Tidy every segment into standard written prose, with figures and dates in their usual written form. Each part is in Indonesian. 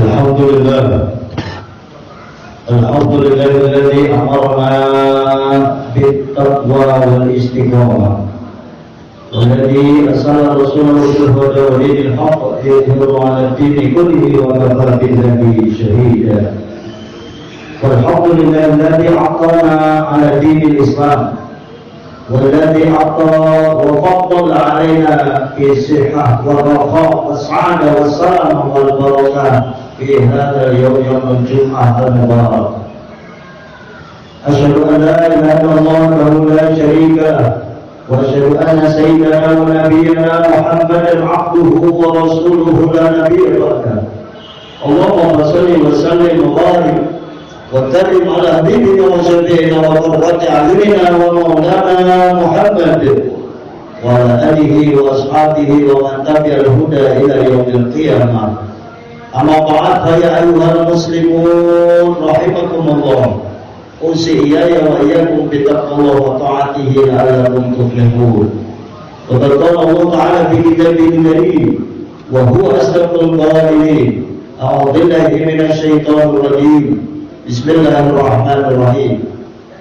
الحمد لله الذي أمرنا بالتقوى والاستقامة، والذي أرسل رسوله بالهدى ودين الحق ليظهره على الدين كله وكفى بالله شهيدا. والحمد لله الذي عطانا على دين الإسلام، والذي عطى وفضل علينا في الصحة والرخاء والسعادة والسلام والبركة في هذا اليوم، يوم الجمعة المبارك. أشهد أن لا إله إلا الله وحده لا شريك له، وأشهد أن سيدنا ونبينا محمدا عبده ورسوله لا نبي بعده. اللهم صل وسلم وبارك واتبع على حبيبنا وشفيعنا وقرة أعيننا ومولانا محمد وعلى آله وأصحابه ومن تبع الهدى إلى يوم القيامة. أما بعد، فيا أيها المسلمون رحمكم الله، أوصي إياي وإياكم بتقوى الله وطاعته لعلكم تفلحون. وقد قال الله تعالى في كتابه الكريم وهو أصدق القائلين: أعوذ بالله من الشيطان الرجيم، بسم الله الرحمن الرحيم.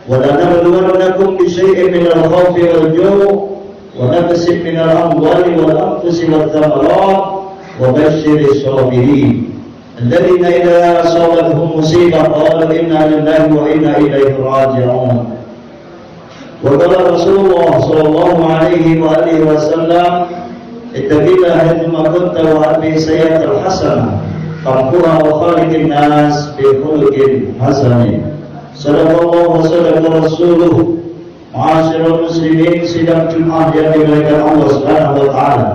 ولنبلونكم بشيء من الخوف والجوع ونقص من الأموال والأنفس والثمرات وبشر الصابرين الذين إذا أصابتهم مصيبة قالوا إنا لله وإنا إليه راجعون. وقال رسول الله صلى الله عليه وآله وسلم: اتق الله حيثما كنت وأتبع السيئة الحسنة تمحوها وخالق الناس بخلق حسن. صدق الله وصدق رسوله. Ma'asyiral muslimin, sidang Jumat yang dimuliakan Allah Subhanahu wa taala.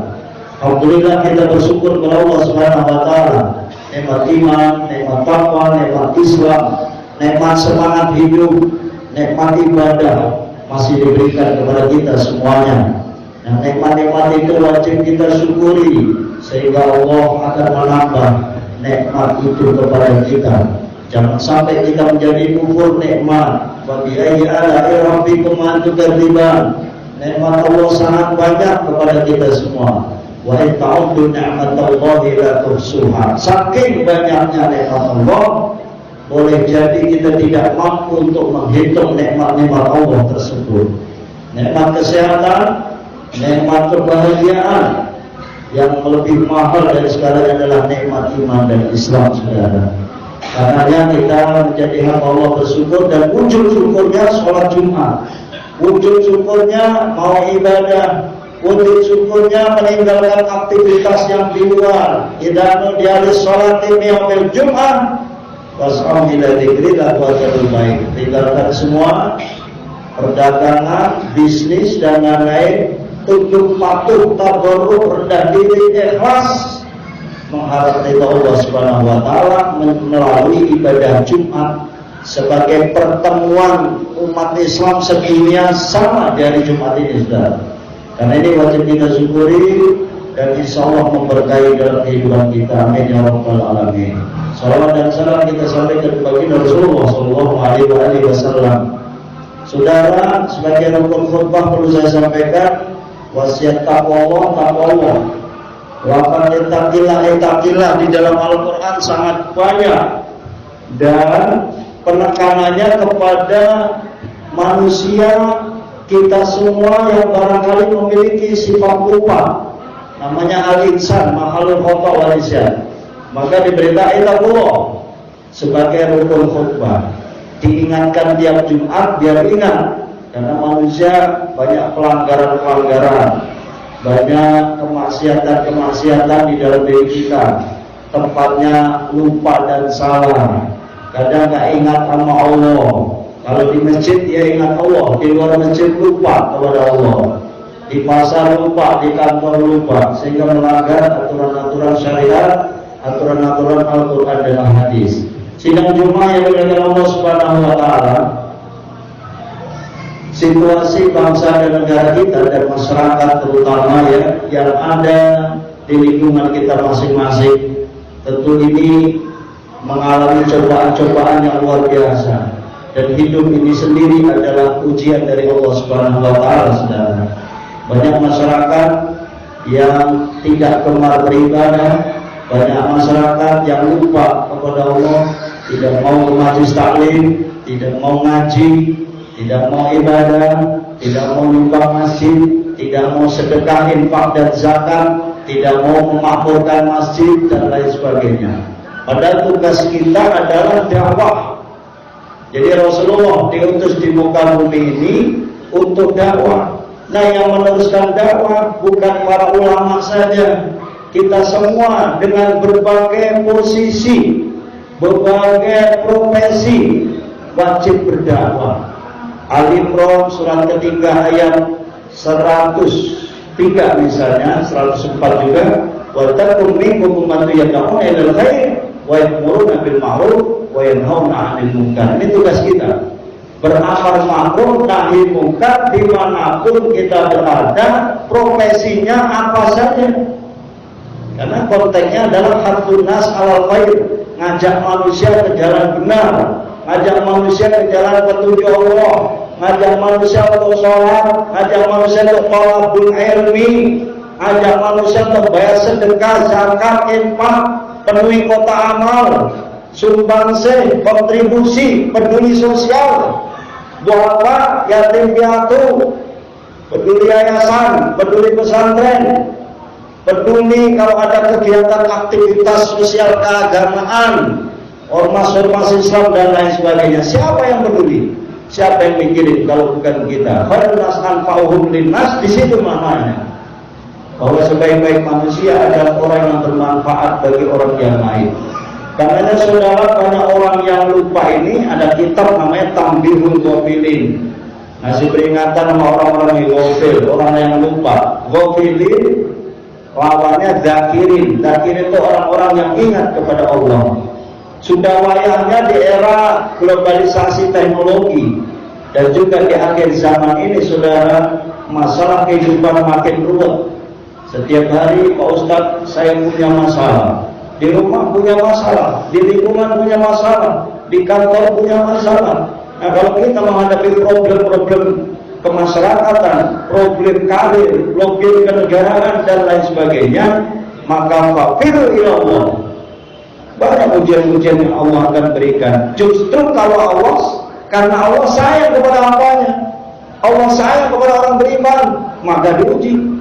Alhamdulillah, kita bersyukur kepada Allah Subhanahu wa taala. Nikmat iman, nikmat takwa, nikmat Islam, nikmat semangat hidup, nikmat ibadah masih diberikan kepada kita semuanya. Nah, nikmat-nikmat itu wajib kita syukuri sehingga Allah akan menambah nikmat itu kepada kita. Jangan sampai kita menjadi kufur nikmat. Bagi ayyi ala'i rabbikum tukadziban. Nikmat Allah sangat banyak kepada kita semua. Wa in ta'uddu ni'matallahi la tuhsuha. Saking banyaknya nikmat Allah, boleh jadi kita tidak mampu untuk menghitung nikmat-nikmat Allah tersebut. Nikmat kesehatan, nikmat kebahagiaan, yang lebih mahal dari segalanya adalah nikmat iman dan Islam, saudara. Karena kita menjadi hamba Allah bersyukur, dan wujud syukurnya sholat Jumat, wujud syukurnya mau ibadah, wujud syukurnya meninggalkan aktivitas yang di luar. Idanu dialis sholat ini yaumil Jumat was'am ila dzikrillah wa dzikr baik. Tinggalkan semua perdagangan, bisnis dan lain-lain, tunduk patuh, tabarruk, rendah diri, ikhlas mengharap ridha Allah Subhanahu wa taala melalui ibadah Jumat sebagai pertemuan umat Islam sedunia sama dari Jumat ini, saudara. Karena ini wajib kita syukuri dan insya Allah memberkahi dalam kehidupan kita. Amin ya rabbal alamin. Salawat dan salam kita sampaikan kepada Rasulullah sallallahu alaihi wasallam. Saudara, sebagai rukun khutbah perlu saya sampaikan wasiat takwa Allah. Lafaz ittaqillah di dalam Al-Quran sangat banyak, dan penekanannya kepada manusia kita semua yang barangkali memiliki sifat lupa, namanya al-insan makhluk khata wal isyan. Maka diberitakan ittaqullah sebagai rukun khutbah, diingatkan tiap Jumat biar ingat, karena manusia banyak pelanggaran, banyak kemaksiatan di dalam diri kita. Tempatnya lupa dan salah, kadang gak ingat sama Allah. Kalau di masjid dia ingat Allah, di luar masjid lupa kepada Allah, di pasar lupa, di kantor lupa, sehingga melanggar aturan-aturan syariat, aturan-aturan Al-Quran dan hadis. Sidang Jumat yang dimuliakan Allah Subhanahu wa taala, situasi bangsa dan negara kita dan masyarakat terutama yang ada di lingkungan kita masing-masing, tentu ini mengalami cobaan-cobaan yang luar biasa, dan hidup ini sendiri adalah ujian dari Allah Subhanahu wa taala, saudara. Banyak masyarakat yang tidak gemar beribadah, Banyak masyarakat yang lupa kepada Allah, tidak mau ke majelis taklim, tidak mau ngaji, tidak mau ibadah, tidak mau nyumbang masjid, tidak mau sedekah, infak dan zakat, tidak mau memakmurkan masjid dan lain sebagainya. Padahal tugas kita adalah dakwah. Jadi Rasulullah diutus di muka bumi ini untuk dakwah. Nah, yang meneruskan dakwah bukan para ulama saja, kita semua dengan berbagai posisi, berbagai profesi wajib berdakwah. Al-Imran surat ketiga ayat 103 misalnya, 104 juga, wa takum minkum ummatun yad'una ilal khair wa ya'muruna bil ma'ruf wa yanhauna 'anil munkar. Ini tugas kita. Beramar ma'ruf nahi munkar dimanapun kita berada, profesinya apa saja. Karena konteksnya adalah haddun nas 'alal khair, ngajak manusia ke jalan benar, ngajak manusia ke jalan petunjuk Allah, ngajak manusia untuk sholat, ngajak manusia untuk thalabul ilmi, ngajak manusia untuk bayar sedekah, zakat, infak, penuhi kota amal, sumbangsi, kontribusi, peduli sosial, duafa, yatim piatu, peduli yayasan, peduli pesantren, peduli kalau ada kegiatan aktivitas sosial keagamaan, ormas-ormas Islam dan lain sebagainya. Siapa yang peduli? Siapa yang mikirin kalau bukan kita? Khairun nas anfa'uhum linnas, di situ maknanya. Bahwa sebaik-baik manusia adalah orang yang bermanfaat bagi orang yang lain. Karena saudara, banyak orang yang lupa ini, ada kitab namanya Tambihul Ghafilin. Ngasih peringatan sama orang-orang yang ghafil, orang yang lupa. Ghafilin lawannya zakirin. Zakirin itu orang-orang yang ingat kepada Allah. Sudah wayahnya di era globalisasi teknologi dan juga di akhir zaman ini, saudara, masalah kehidupan makin ruwet. Setiap hari, Pak Ustadz, saya punya masalah. Di rumah punya masalah, di lingkungan punya masalah, di kantor punya masalah. Nah, kalau kita menghadapi problem-problem kemasyarakatan, problem karir, problem kenegaraan dan lain sebagainya, maka fafiru ilallah. Banyak ujian-ujian yang Allah akan berikan. Justru kalau Allah, karena Allah sayang kepada hambanya, Allah sayang kepada orang beriman, maka diuji.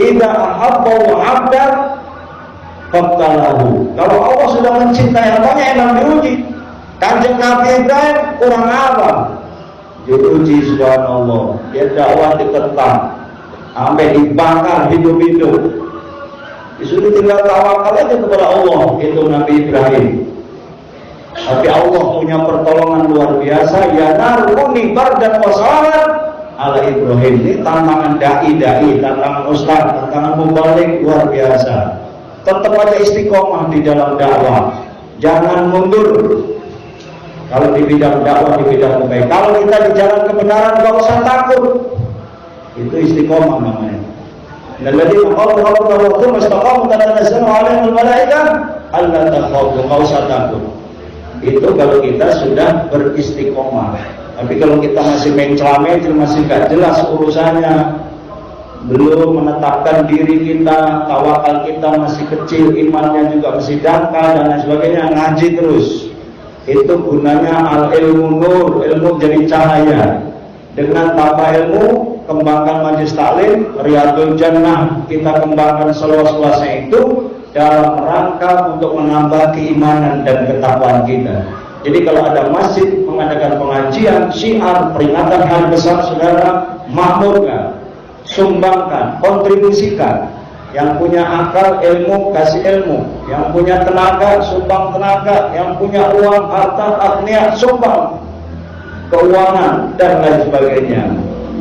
Idza ahabba 'abdan fabtalahu. Kalau Allah sudah mencintai hambanya, emang diuji. Kanjeng Nabi Ibrahim kurang apa? Diuji, subhanallah. Dia dakwah ditentang, sampai dibakar hidup-hidup. Disuruh tinggal tawakal aja kepada Allah, itu Nabi Ibrahim. Tapi Allah punya pertolongan luar biasa. Ya naruni bardan wa salaman ala Ibrahim. Ini tantangan dai, tantangan ustaz, tantangan mubalik luar biasa. Tetap aja istiqomah di dalam dakwah, jangan mundur. Kalau di bidang dakwah, di bidang kebaikan, kalau kita di jalan kebenaran, gak usah takut. Itu istiqomah namanya. Alladzina qalu rabbuna Allahu tsumma istaqamu tatanazzalu 'alaihimul malaikah alla takhafu, enggak usah takut. Itu kalau kita sudah beristiqomah. Tapi kalau kita masih mencela-mencel, masih gak jelas urusannya, belum menetapkan diri kita, tawakal kita masih kecil, imannya juga masih dangkal dan lain sebagainya, ngaji terus. Itu gunanya al-ilmu nur, ilmu jadi cahaya. Dengan tanpa ilmu, kembangkan majelis taklim, Riyadul Jannah, kita kembangkan seluas-luasnya itu dalam rangka untuk menambah keimanan dan ketakwaan kita. Jadi kalau ada masjid mengadakan pengajian, syiar, peringatan hari besar, saudara, makmurkan, sumbangkan, kontribusikan. Yang punya akal, ilmu, kasih ilmu. Yang punya tenaga, sumbang tenaga. Yang punya uang, harta, agnia, sumbang keuangan dan lain sebagainya.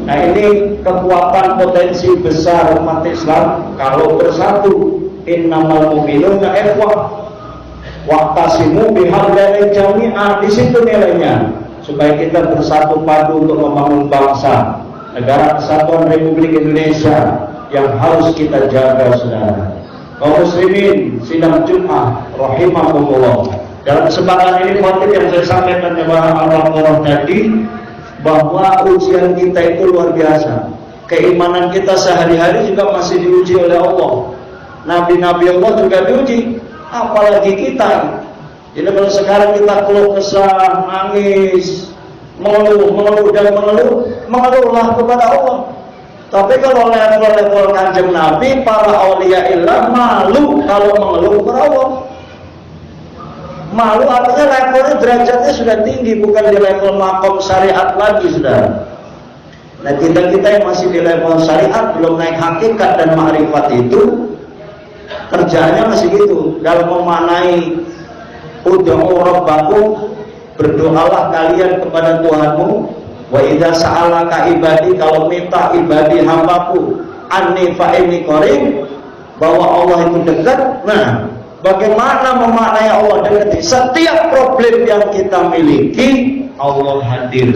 Nah, ini kekuatan potensi besar umat Islam kalau bersatu. Innamal mu'minuna ikhwah waqtasimu bihablil jami'ah. Di situ nilainya, supaya kita bersatu padu untuk membangun bangsa, negara kesatuan Republik Indonesia yang harus kita jaga, saudara. Kaum muslimin sidang Jumat rahimakumullah. Dalam kesempatan ini khotib yang saya sampaikan kepada Allah tadi, bahwa ujian kita itu luar biasa. Keimanan kita sehari-hari juga masih diuji oleh Allah. Nabi-nabi Allah juga diuji, apalagi kita. Jadi kalau sekarang kita keluh kesah, nangis, mengeluhlah kepada Allah. Tapi kalau level-level kanjeng Nabi, para aulia illah malu kalau mengeluh kepada Allah. Malu artinya levelnya, derajatnya sudah tinggi, bukan di level makom syariat lagi, sudah. Nah, kita yang masih di level syariat, belum naik hakikat dan ma'rifat itu, kerjaannya masih gitu. Dalam memanai ud'u rabbakum, berdoalah kalian kepada Tuhanmu. Wa idza sa'alaka ibadi, kalau minta ibadi hambaku, anni fa inni qarib, bahwa Allah itu dekat. Nah, bagaimana memaknai Allah dekat? Setiap problem yang kita miliki, Allah hadir.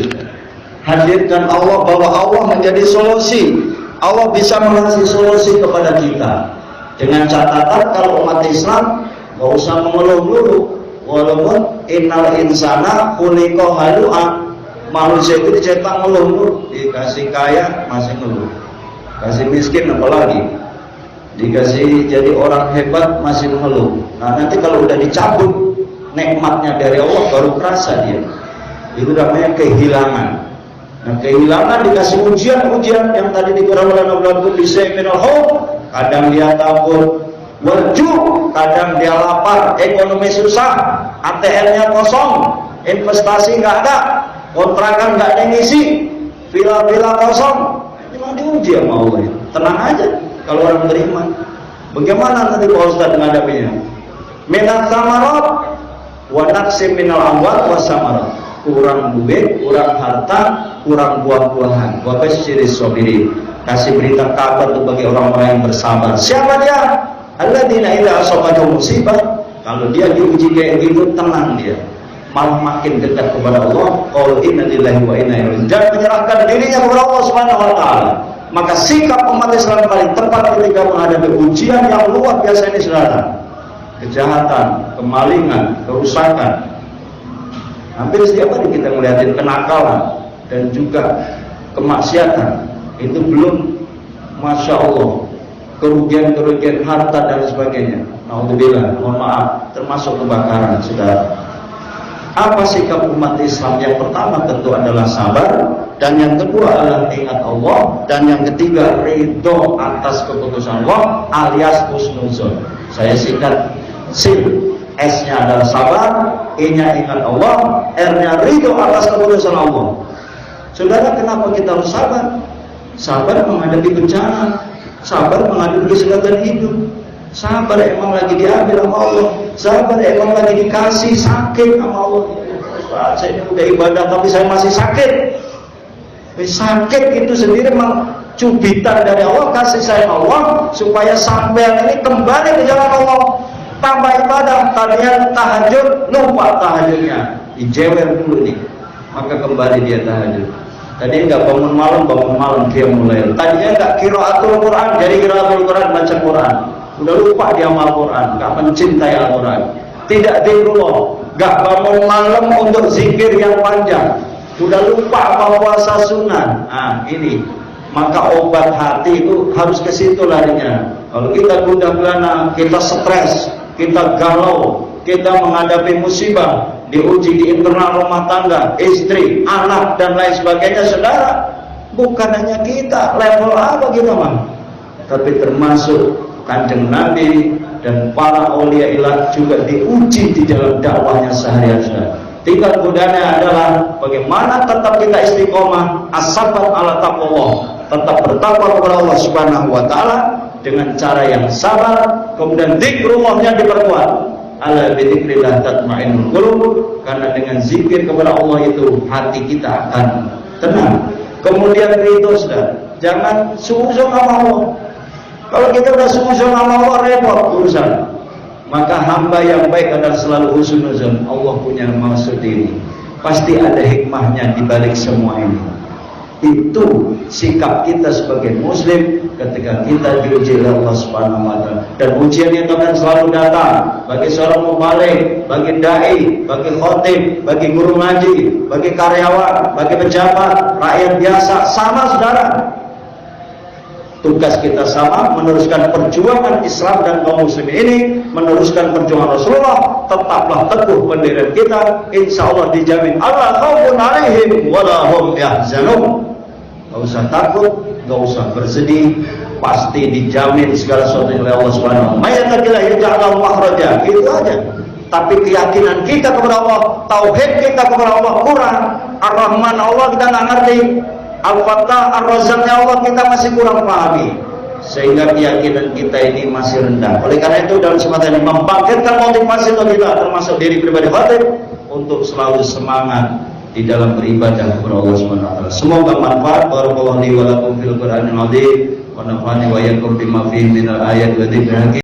Hadirkan Allah, bahwa Allah menjadi solusi. Allah bisa mengasih solusi kepada kita. Dengan catatan kalau umat Islam nggak usah mengeluh dulu. Walaupun innal insana khuliqa halu'a, manusia itu dicetak ngeluh, dikasih kaya masih ngeluh, kasih miskin apalagi, dikasih jadi orang hebat masih mengeluh. Nah, nanti kalau udah dicabut nikmatnya dari Allah baru kerasa dia. Itu namanya kehilangan. Nah, kehilangan dikasih ujian-ujian yang tadi dikira oleh Nabi bisa minal khawf, kadang dia takut, wajib, kadang dia lapar, ekonomi susah, ATM-nya kosong, investasi nggak ada, kontrakan nggak ada yang ngisi, villa-villa kosong. Memang diuji sama Allah ya. Tenang aja kalau orang beriman. Bagaimana nanti Pak Ustaz menghadapinya? Minat samarat wa naqsim minal amwal wa samarat. Kurang duit, kurang harta, kurang buah-buahan. Wa basyiris sabirin. Kasih berita kabar bagi orang-orang yang bersabar. Siapa dia? Alladzina idza asabatuhum musibah, kalau dia diuji kayak gitu tenang dia, malah makin dekat kepada Allah. Qul inna lillahi wa inna ilaihi raji'un, dan menyerahkan dirinya kepada Allah Subhanahu wa taala. Maka sikap umat Islam paling tepat ketika menghadapi ujian yang luar biasa ini, saudara, kejahatan, kemalingan, kerusakan. Hampir setiap hari kita melihatin kenakalan dan juga kemaksiatan. Itu belum, masya Allah, kerugian-kerugian harta dan sebagainya. Naudzubillah, mohon maaf, termasuk kebakaran, saudara. Apa sikap umat Islam? Yang pertama tentu adalah sabar, dan yang kedua adalah ingat Allah, dan yang ketiga ridho atas keputusan Allah alias husnuzon. Saya singkat, SIL, S-nya adalah sabar, E-nya ingat Allah, R-nya ridho atas keputusan Allah. Saudara, kenapa kita harus sabar? Sabar menghadapi bencana, sabar menghadapi kesulitan hidup, sabar emang lagi diambil sama Allah, sabar emang lagi dikasih sakit sama Allah. Pak, saya ini udah ibadah tapi saya masih sakit. Sakit itu sendiri memang cubitan dari Allah, kasih sayang Allah, supaya sampean ini kembali ke jalan Allah. Tambah ibadah, tadinya tahajud, lupa tahajudnya, dijewer dulu nih, maka kembali dia tahajud. Tadi enggak bangun malam dia mulai. Tadinya enggak qiraatul Quran, jadi qiraatul Quran, baca Quran. Udah lupa dia sama Al-Quran, enggak mencintai Al-Quran. Tidak zikrullah, enggak bangun malam untuk zikir yang panjang. Udah lupa apa puasa sunnah. Nah, ini. Maka obat hati itu harus ke situ larinya. Kalau kita gundah gulana, kita stres, kita galau, kita menghadapi musibah, diuji di internal rumah tangga, istri, anak, dan lain sebagainya, saudara, bukan hanya kita, level apa kita mah, tapi termasuk kanjeng Nabi dan para aulia ilah juga diuji di dalam dakwahnya seharian, saudara. Tinggal godaannya adalah bagaimana tetap kita istiqomah, as-sabar ala taqwa, tetap bertakwa kepada Allah Subhanahu wa taala dengan cara yang sabar, kemudian zikrullahnya diperkuat. Ala bidzikrillah tatma'innul qulub, karena dengan zikir kepada Allah itu hati kita akan tenang. Kemudian itu, saudara, jangan suuzon sama Allah. Kalau kita udah suuzon sama Allah, repot urusan. Maka hamba yang baik adalah selalu husnuzon. Allah punya maksud ini, pasti ada hikmahnya di balik semua ini. Itu sikap kita sebagai muslim ketika kita diuji oleh Allah Subhanahu wa taala. Dan ujian itu akan selalu datang bagi seorang mubalik, bagi dai, bagi khotib, bagi guru ngaji, bagi karyawan, bagi pejabat, rakyat biasa, sama, saudara. Tugas kita sama, meneruskan perjuangan Islam dan kaum muslimin ini, meneruskan perjuangan Rasulullah. Tetaplah teguh pendirian kita, insya Allah dijamin Allah khaufun alaihim wala hum yahzanun. Gak usah takut, gak usah bersedih, pasti dijamin segala sesuatu oleh Allah Subhanahu wa taala. Mayatakillah yaj'alul makhraja, itu aja. Tapi keyakinan kita kepada Allah, tauhid kita kepada Allah kurang. Ar-Rahman Allah kita nggak ngerti, Al-Fattah, Ar-Razzaqnya Allah kita masih kurang pahami, sehingga keyakinan kita ini masih rendah. Oleh karena itu dalam kesempatan ini membangkitkan motivasi untuk kita, termasuk diri pribadi khatib, untuk selalu semangat di dalam beribadah kepada Allah Subhanahu wa taala. Semoga manfaat. Barakallahu li wa lakum fil Qur'anil azim wa nafa'ani wa iyyakum bima fihi minal ayati wa dzikril hakim.